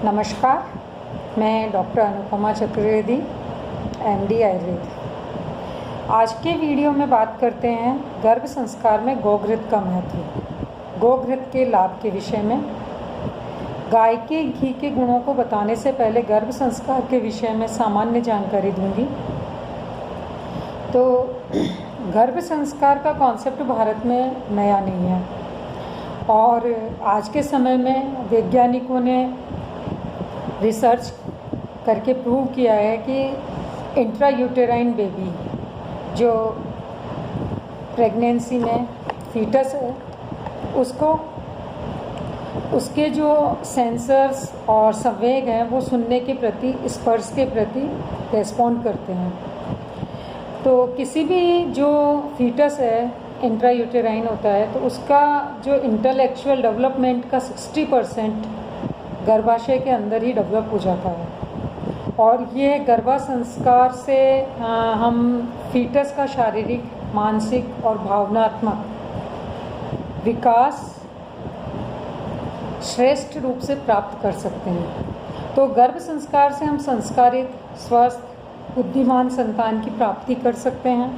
नमस्कार, मैं doctor Anupama Chaturvedi, MD Ayurveda. आज के वीडियो में बात करते हैं गर्भ संस्कार में गोघृत का महत्व, गोघृत के लाभ के विषय में। गाय के घी के गुणों को बताने से पहले गर्भ संस्कार के विषय में सामान्य जानकारी दूंगी। तो गर्भ संस्कार का कॉन्सेप्ट भारत में नया नहीं है और आज के समय में वैज्ञानिकों ने रिसर्च करके प्रूव किया है कि इंट्रायूटेराइन बेबी, जो प्रेगनेंसी में फीटस है, उसको उसके जो सेंसर्स और संवेग हैं वो सुनने के प्रति, स्पर्श के प्रति रेस्पॉन्ड करते हैं। तो किसी भी जो फीटस है, इंट्रायूटेराइन होता है, तो उसका जो इंटेलेक्चुअल डेवलपमेंट का 60% गर्भाशय के अंदर ही डेवलप हो जाता है। और ये गर्भ संस्कार से हम फीटस का शारीरिक, मानसिक और भावनात्मक विकास श्रेष्ठ रूप से प्राप्त कर सकते हैं। तो गर्भ संस्कार से हम संस्कारित, स्वस्थ, बुद्धिमान संतान की प्राप्ति कर सकते हैं।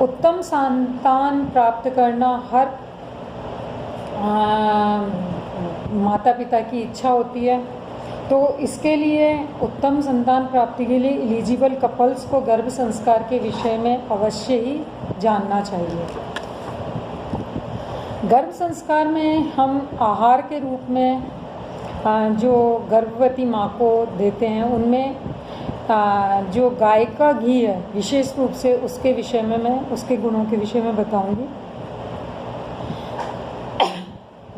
उत्तम संतान प्राप्त करना हर माता पिता की इच्छा होती है। तो इसके लिए उत्तम संतान प्राप्ति के लिए एलिजिबल कपल्स को गर्भ संस्कार के विषय में अवश्य ही जानना चाहिए। गर्भ संस्कार में हम आहार के रूप में जो गर्भवती माँ को देते हैं, उनमें जो गाय का घी है, विशेष रूप से उसके विषय में मैं उसके गुणों के विषय में बताऊंगी।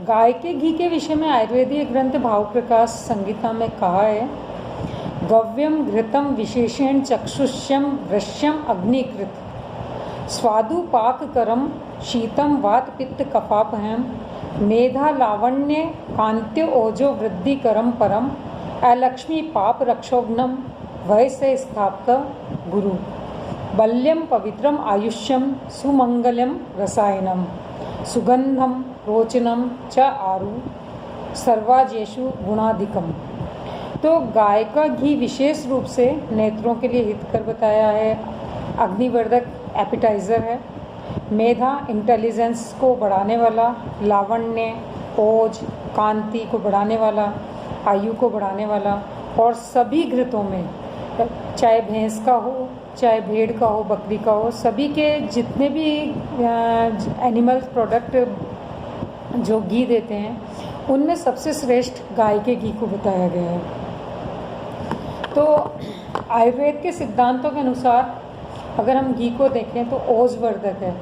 गाय के घी के विषय में आयुर्वेदीय ग्रंथ भाव प्रकाश संहिता में कहा है, गव्यम घृतम विशेषेण चक्षुष्यम वृश्यम अग्निकृत स्वादु पाककरम शीतम वात पित्त कफापहम मेधा लावण्य कांत्य ओजो वृद्धिकरम परम अलक्ष्मी पाप रक्षोघ्नम वयसे स्थापक गुरु बल्यम पवित्रम आयुष्यम सुमंगलम रसायनम सुगंधम रोचनम च आरु सर्वाजेषु गुणाधिकम। तो गाय का घी विशेष रूप से नेत्रों के लिए हितकर बताया है, अग्निवर्धक एपिटाइज़र है, मेधा इंटेलिजेंस को बढ़ाने वाला, लावण्य, ओज, कांति को बढ़ाने वाला, आयु को बढ़ाने वाला, और सभी घृतों में, चाहे भैंस का हो, चाहे भेड़ का हो, बकरी का हो, सभी के जितने भी एनिमल प्रोडक्ट जो घी देते हैं, उनमें सबसे श्रेष्ठ गाय के घी को बताया गया है। तो आयुर्वेद के सिद्धांतों के अनुसार अगर हम घी को देखें तो ओजवर्धक है।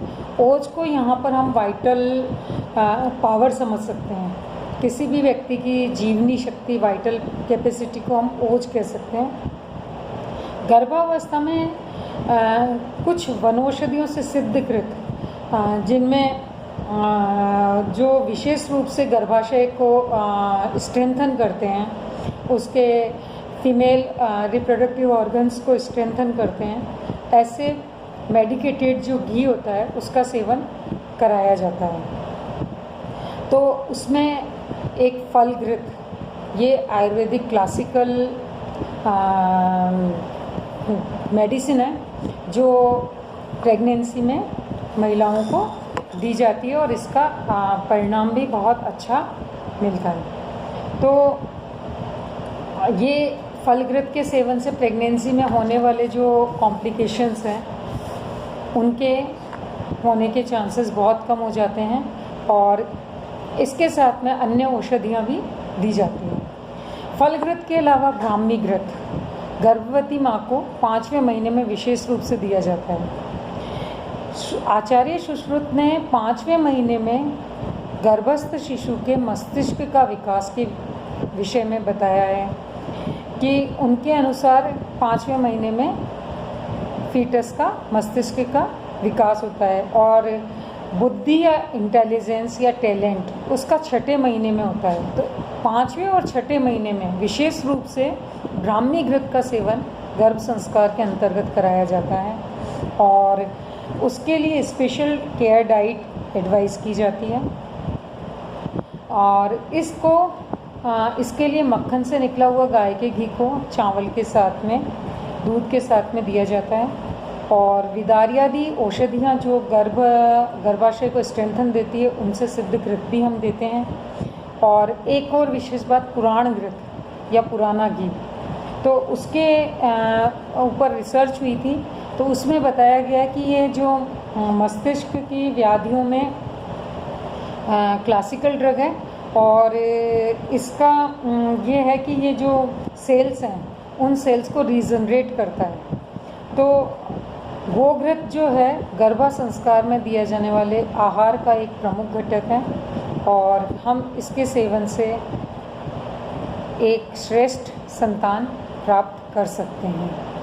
ओज को यहाँ पर हम वाइटल पावर समझ सकते हैं। किसी भी व्यक्ति की जीवनी शक्ति, वाइटल कैपेसिटी को हम ओज कह सकते हैं। गर्भावस्था में कुछ वनौषधियों से सिद्धकृत, जिनमें जो विशेष रूप से गर्भाशय को स्ट्रेंथन करते हैं, उसके फीमेल रिप्रोडक्टिव ऑर्गन्स को स्ट्रेंथन करते हैं, ऐसे मेडिकेटेड जो घी होता है उसका सेवन कराया जाता है। तो उसमें एक फल घृत, ये आयुर्वेदिक क्लासिकल मेडिसिन है जो प्रेगनेंसी में महिलाओं को दी जाती है और इसका परिणाम भी बहुत अच्छा मिलता है। तो ये फलघृत के सेवन से प्रेगनेंसी में होने वाले जो कॉम्प्लिकेशंस हैं, उनके होने के चांसेस बहुत कम हो जाते हैं और इसके साथ में अन्य औषधियाँ भी दी जाती हैं। फलघृत के अलावा ब्राह्मी घृत गर्भवती माँ को 5वें महीने में विशेष रूप से दिया जाता है। आचार्य सुश्रुत ने 5वें महीने में गर्भस्थ शिशु के मस्तिष्क का विकास के विषय में बताया है कि उनके अनुसार 5वें महीने में फीटस का, मस्तिष्क का विकास होता है और बुद्धि या इंटेलिजेंस या टैलेंट उसका 6ठे महीने में होता है। तो 5वें और 6ठे महीने में विशेष रूप से ब्राह्मी घृत का सेवन गर्भ संस्कार के अंतर्गत कराया जाता है और उसके लिए स्पेशल केयर डाइट एडवाइस की जाती है। और इसको इसके लिए मक्खन से निकला हुआ गाय के घी को चावल के साथ में, दूध के साथ में दिया जाता है। और विदार्यादि औषधियाँ जो गर्भाशय को स्ट्रेंथन देती है, उनसे सिद्ध घृत भी हम देते हैं। और एक और विशेष बात, पुराण घृत या पुराना घी, तो उसके ऊपर रिसर्च हुई थी, तो उसमें बताया गया कि ये जो मस्तिष्क की व्याधियों में क्लासिकल ड्रग है। और इसका ये है कि ये जो सेल्स हैं, उन सेल्स को रीजनरेट करता है। तो गोघृत जो है गर्भ संस्कार में दिया जाने वाले आहार का एक प्रमुख घटक है, और हम इसके सेवन से एक श्रेष्ठ संतान प्राप्त कर सकते हैं।